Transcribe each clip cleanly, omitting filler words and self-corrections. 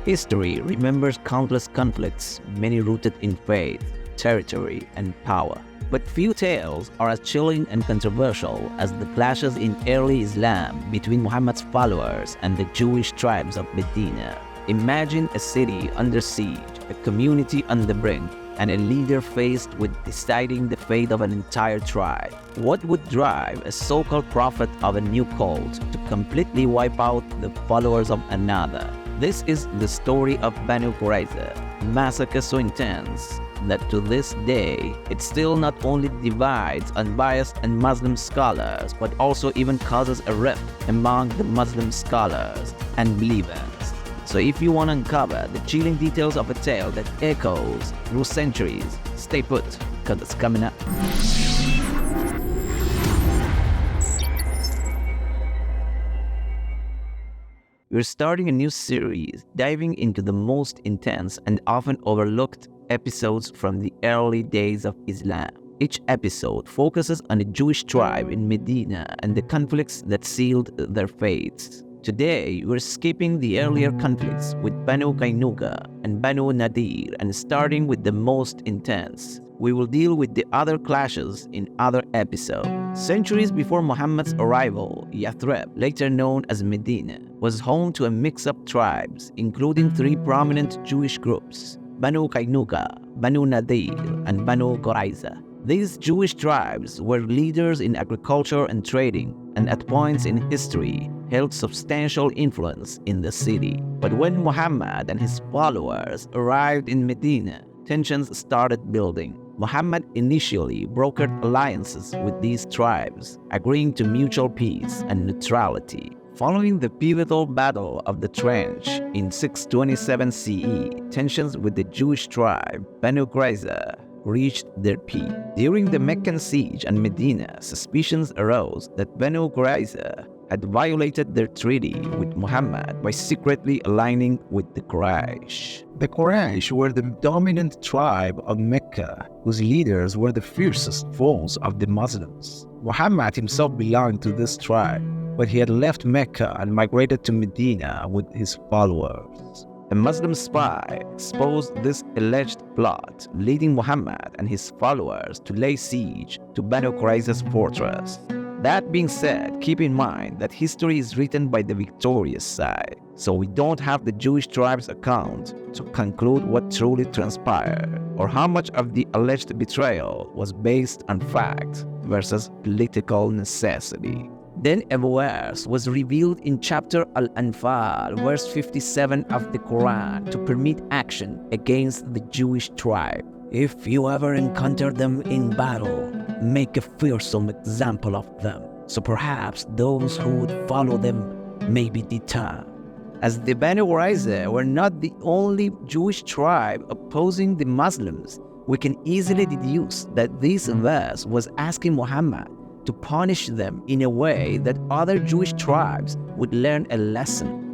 History remembers countless conflicts, many rooted in faith, territory, and power. But few tales are as chilling and controversial as the clashes in early Islam between Muhammad's followers and the Jewish tribes of Medina. Imagine a city under siege, a community on the brink, and a leader faced with deciding the fate of an entire tribe. What would drive a so-called prophet of a new cult to completely wipe out the followers of another? This is the story of Banu Qurayza, a massacre so intense that to this day, it still not only divides unbiased and Muslim scholars, but also even causes a rift among the Muslim scholars and believers. So if you want to uncover the chilling details of a tale that echoes through centuries, stay put, because it's coming up. We're starting a new series diving into the most intense and often overlooked episodes from the early days of Islam. Each episode focuses on a Jewish tribe in Medina and the conflicts that sealed their fates. Today, we're skipping the earlier conflicts with Banu Qaynuqa and Banu Nadir and starting with the most intense. We will deal with the other clashes in other episodes. Centuries before Muhammad's arrival, Yathrib, later known as Medina, was home to a mix of tribes, including three prominent Jewish groups: Banu Qaynuqa, Banu Nadir, and Banu Qurayza. These Jewish tribes were leaders in agriculture and trading, and at points in history held substantial influence in the city. But when Muhammad and his followers arrived in Medina, tensions started building. Muhammad initially brokered alliances with these tribes, agreeing to mutual peace and neutrality. Following the pivotal Battle of the Trench in 627 CE, tensions with the Jewish tribe Banu Qurayza reached their peak. During the Meccan siege on Medina, suspicions arose that Banu Qurayza had violated their treaty with Muhammad by secretly aligning with the Quraysh. The Quraysh were the dominant tribe of Mecca, whose leaders were the fiercest foes of the Muslims. Muhammad himself belonged to this tribe, but he had left Mecca and migrated to Medina with his followers. A Muslim spy exposed this alleged plot, leading Muhammad and his followers to lay siege to Banu Qurayza's fortress. That being said, keep in mind that history is written by the victorious side, so we don't have the Jewish tribe's account to conclude what truly transpired, or how much of the alleged betrayal was based on fact versus political necessity. Then a verse was revealed in chapter Al-Anfal, verse 57 of the Quran, to permit action against the Jewish tribe. If you ever encounter them in battle, make a fearsome example of them, so perhaps those who would follow them may be deterred. As the Banu Qurayza were not the only Jewish tribe opposing the Muslims, we can easily deduce that this verse was asking Muhammad to punish them in a way that other Jewish tribes would learn a lesson.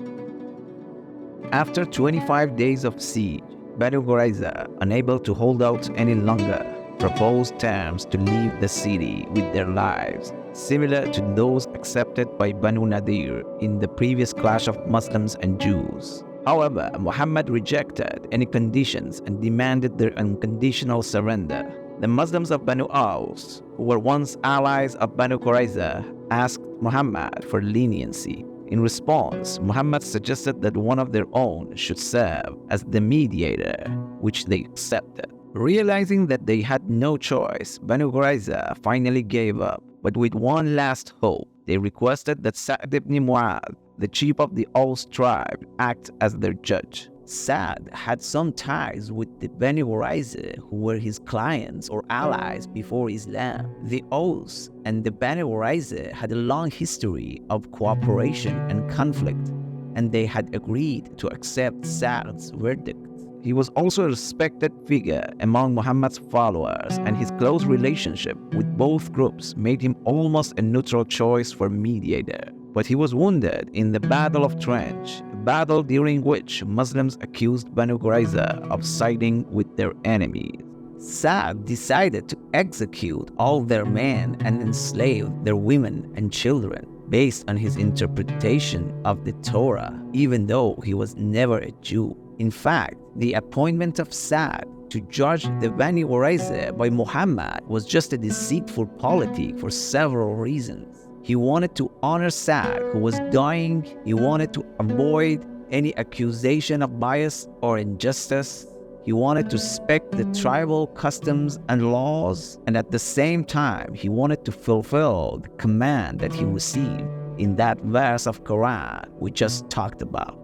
After 25 days of siege, Banu Qurayza, unable to hold out any longer, proposed terms to leave the city with their lives, similar to those accepted by Banu Nadir in the previous clash of Muslims and Jews. However, Muhammad rejected any conditions and demanded their unconditional surrender. The Muslims of Banu Aus, who were once allies of Banu Qurayza, asked Muhammad for leniency. In response, Muhammad suggested that one of their own should serve as the mediator, which they accepted. Realizing that they had no choice, Banu Qurayza finally gave up, but with one last hope. They requested that Sa'd ibn Mu'adh, the chief of the Aus tribe, act as their judge. Sa'd had some ties with the Banu Qurayza, who were his clients or allies before Islam. The Aus and the Banu Qurayza had a long history of cooperation and conflict, and they had agreed to accept Sa'd's verdict. He was also a respected figure among Muhammad's followers, and his close relationship with both groups made him almost a neutral choice for mediator. But he was wounded in the Battle of Trench, a battle during which Muslims accused Banu Qurayza of siding with their enemies. Sa'd decided to execute all their men and enslave their women and children based on his interpretation of the Torah, even though he was never a Jew. In fact, the appointment of Sa'd to judge the Banu Qurayza by Muhammad was just a deceitful politic for several reasons. He wanted to honor Sa'd, who was dying. He wanted to avoid any accusation of bias or injustice. He wanted to respect the tribal customs and laws, and at the same time, he wanted to fulfill the command that he received in that verse of Quran we just talked about.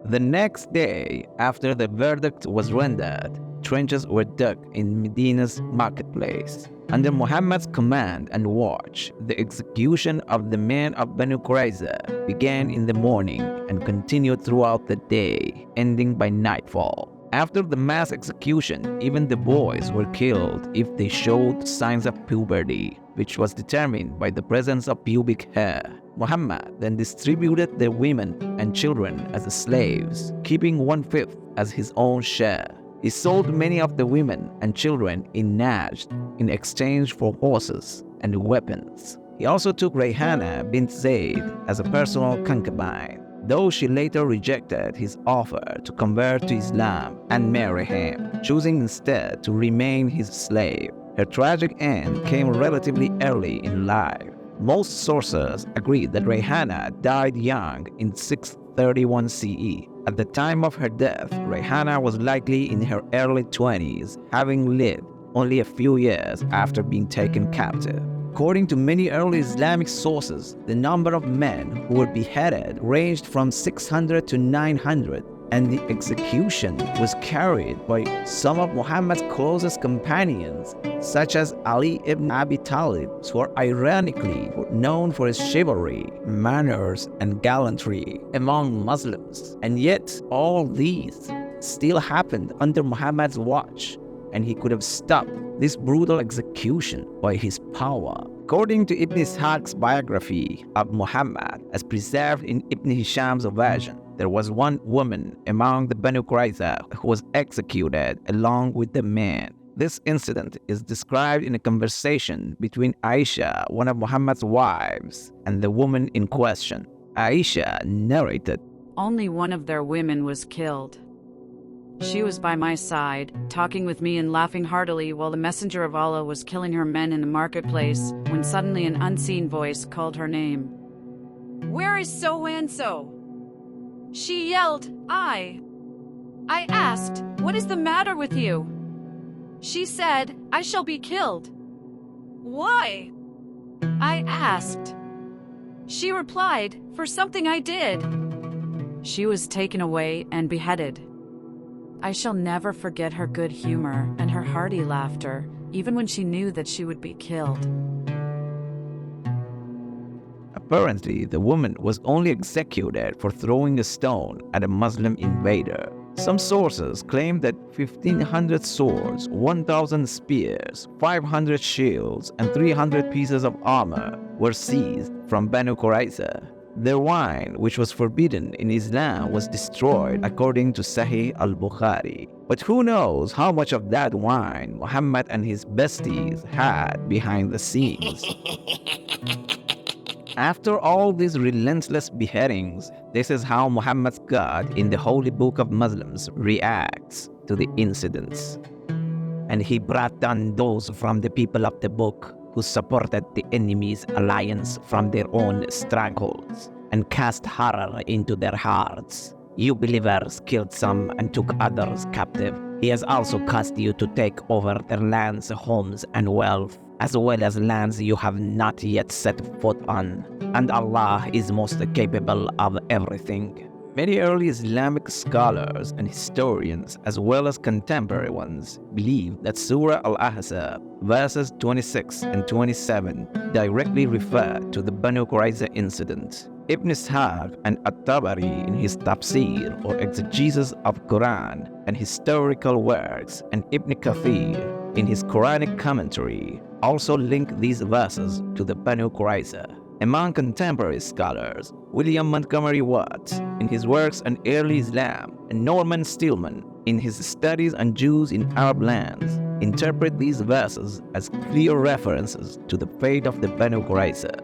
The next day, after the verdict was rendered, trenches were dug in Medina's marketplace. Under Muhammad's command and watch, the execution of the men of Banu Qurayza began in the morning and continued throughout the day, ending by nightfall. After the mass execution, even the boys were killed if they showed signs of puberty, which was determined by the presence of pubic hair. Muhammad then distributed the women and children as slaves, keeping 1/5 as his own share. He sold many of the women and children in Najd in exchange for horses and weapons. He also took Rayhana bint Zayd as a personal concubine, though she later rejected his offer to convert to Islam and marry him, choosing instead to remain his slave. Her tragic end came relatively early in life. Most sources agree that Rayhana died young in 631 CE. At the time of her death, Rayhana was likely in her early 20s, having lived only a few years after being taken captive. According to many early Islamic sources, the number of men who were beheaded ranged from 600 to 900, and the execution was carried by some of Muhammad's closest companions, such as Ali ibn Abi Talib, who are ironically known for his chivalry, manners, and gallantry among Muslims. And yet, all these still happened under Muhammad's watch, and he could have stopped this brutal execution by his power. According to Ibn Ishaq's biography of Muhammad, as preserved in Ibn Hisham's version, there was one woman among the Banu Qurayza who was executed along with the men. This incident is described in a conversation between Aisha, one of Muhammad's wives, and the woman in question. Aisha narrated, "Only one of their women was killed. She was by my side, talking with me and laughing heartily while the messenger of Allah was killing her men in the marketplace, when suddenly an unseen voice called her name. 'Where is so-and-so?' She yelled, 'I.' I asked, 'What is the matter with you?' She said, 'I shall be killed.' 'Why?' I asked. She replied, 'For something I did.' She was taken away and beheaded. I shall never forget her good humor and her hearty laughter, even when she knew that she would be killed." Apparently, the woman was only executed for throwing a stone at a Muslim invader. Some sources claim that 1,500 swords, 1,000 spears, 500 shields, and 300 pieces of armor were seized from Banu Qurayza. Their wine, which was forbidden in Islam, was destroyed according to Sahih al-Bukhari. But who knows how much of that wine Muhammad and his besties had behind the scenes. After all these relentless beheadings, this is how Muhammad's God in the holy book of Muslims reacts to the incidents. "And he brought down those from the people of the book who supported the enemy's alliance from their own strongholds, and cast horror into their hearts. You believers killed some and took others captive. He has also caused you to take over their lands, homes, and wealth, as well as lands you have not yet set foot on. And Allah is most capable of everything." Many early Islamic scholars and historians, as well as contemporary ones, believe that Surah Al-Ahzab, verses 26 and 27, directly refer to the Banu Qurayza incident. Ibn Ishaq and At-Tabari in his tafsir or exegesis of Quran and historical works, and Ibn Kathir in his Quranic commentary also link these verses to the Banu Qurayza. Among contemporary scholars, William Montgomery Watt in his works on early Islam and Norman Stillman in his studies on Jews in Arab lands interpret these verses as clear references to the fate of the Banu Qurayza.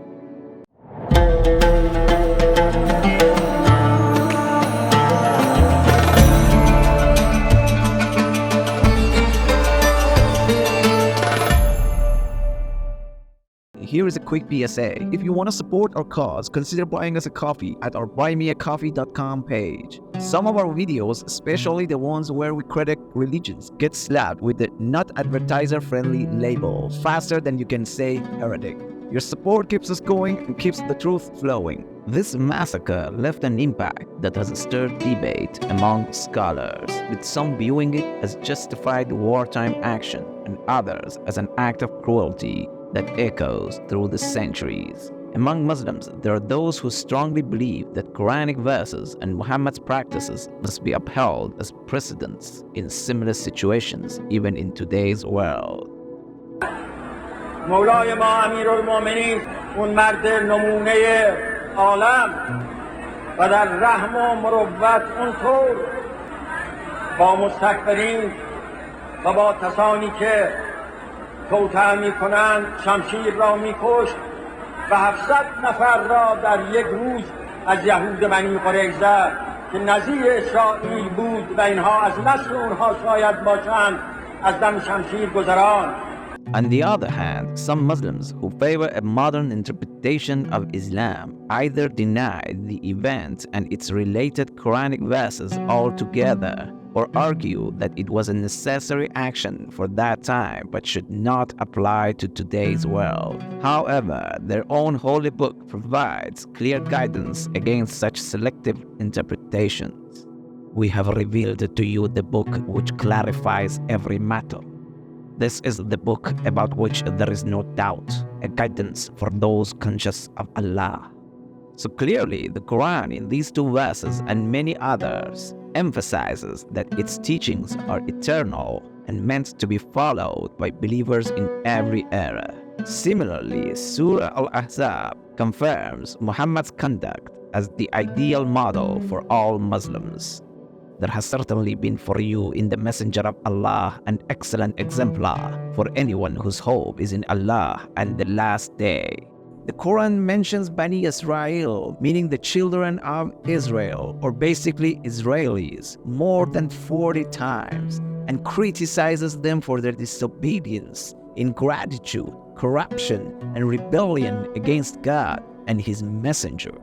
here is a quick PSA. If you want to support our cause, consider buying us a coffee at our buymeacoffee.com page. Some of our videos, especially the ones where we critique religions, get slapped with the not advertiser-friendly label faster than you can say heretic. Your support keeps us going and keeps the truth flowing. This massacre left an impact that has stirred debate among scholars, with some viewing it as justified wartime action and others as an act of cruelty that echoes through the centuries. Among Muslims, there are those who strongly believe that Quranic verses and Muhammad's practices must be upheld as precedents in similar situations, even in today's world. مولای ما امیرالمومنین اون مرد نمونه عالم و در رحم و مروت اونطور با مستکبرین و با کسانی که توطئه میکنند شمشیر را میکشت و 700 نفر را در یک روز از یهود بنی قریظه که نظیر اسرائیل بود و اینها از نسل اونها شاید باشند از دم شمشیر گذران. On the other hand, some Muslims who favor a modern interpretation of Islam either deny the event and its related Quranic verses altogether, or argue that it was a necessary action for that time but should not apply to today's world. However, their own holy book provides clear guidance against such selective interpretations. We have revealed to you the book which clarifies every matter. This is the book about which there is no doubt, a guidance for those conscious of Allah. So clearly, the Quran in these two verses and many others emphasizes that its teachings are eternal and meant to be followed by believers in every era. Similarly, Surah Al-Ahzab confirms Muhammad's conduct as the ideal model for all Muslims. There has certainly been for you in the Messenger of Allah an excellent exemplar for anyone whose hope is in Allah and the last day. The Quran mentions Bani Israel, meaning the children of Israel, or basically Israelis, more than 40 times, and criticizes them for their disobedience, ingratitude, corruption, and rebellion against God and His messengers.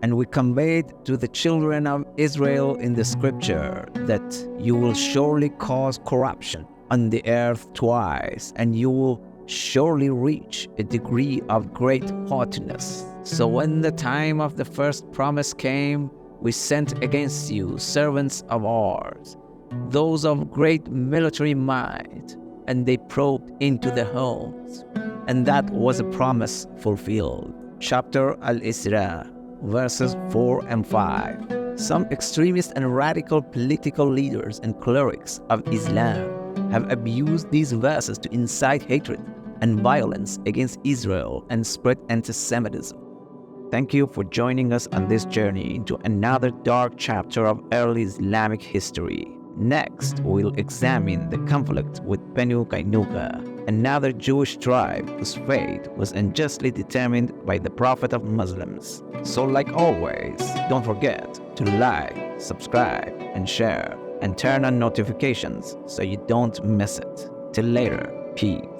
And we conveyed to the children of Israel in the scripture that you will surely cause corruption on the earth twice, and you will surely reach a degree of great haughtiness. So when the time of the first promise came, we sent against you servants of ours, those of great military might, and they probed into the homes. And that was a promise fulfilled. Chapter Al-Isra, verses 4 and 5. Some extremist and radical political leaders and clerics of Islam have abused these verses to incite hatred and violence against Israel and spread anti-Semitism. Thank you for joining us on this journey into another dark chapter of early Islamic history. Next, we'll examine the conflict with Banu Qaynuqa, another Jewish tribe whose fate was unjustly determined by the Prophet of Muslims. So like always, don't forget to like, subscribe, and share, and turn on notifications so you don't miss it. Till later, peace.